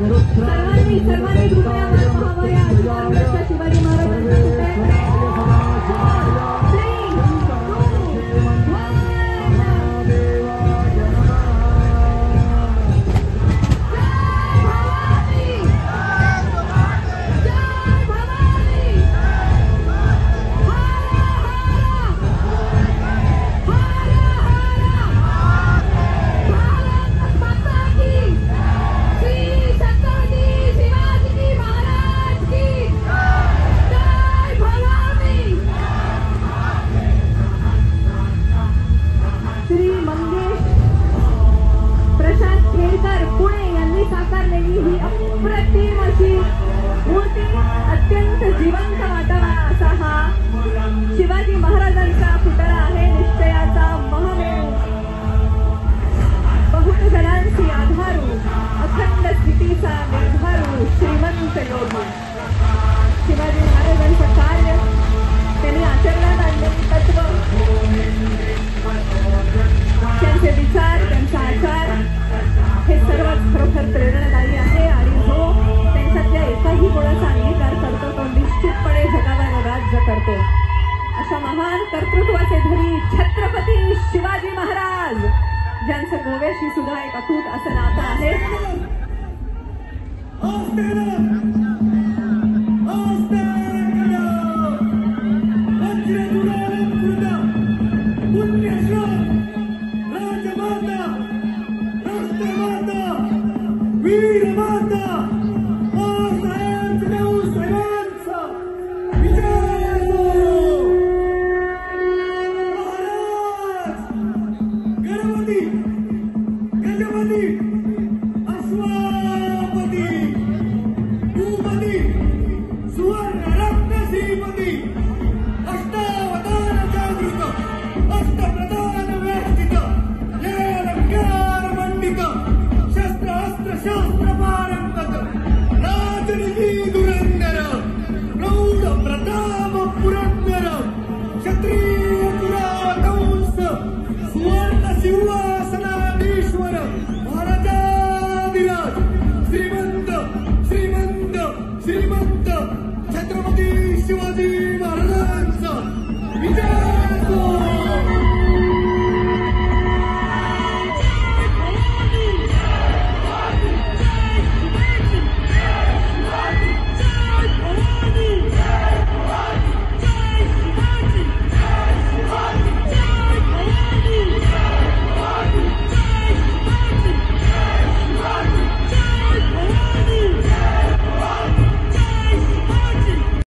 सर्वांनी हृदयावर पाहावं या अश्वारूढ शिवाजी महाराजांच्या साकारलेली ही अप्रतिम अशी मूर्ती अत्यंत जिवंत वाटावा असा हा शिवाजी महाराजांचा पुतळा आहे. निश्चयाचा महामेरू बहुत जणांची आधारू अखंड स्थितीचा निर्धारू श्रीमंत योगी शिवाजी महाराजांचं कार्य त्यांनी आचरणात आणलेली तत्व त्यांचे विचार त्यांचा आचार हे सर्वच खरोखर प्रेरणादायी आहे आणि जो त्यांच्यातल्या एकाही गुणाचा अंगीकार करतो तो निश्चितपणे जगावर राज्य करतो. अशा महान कर्तृत्वाचे धनी छत्रपती शिवाजी महाराज ज्यांचं गोव्याशी सुद्धा एक अतूट असं नातं आहे. वीर माता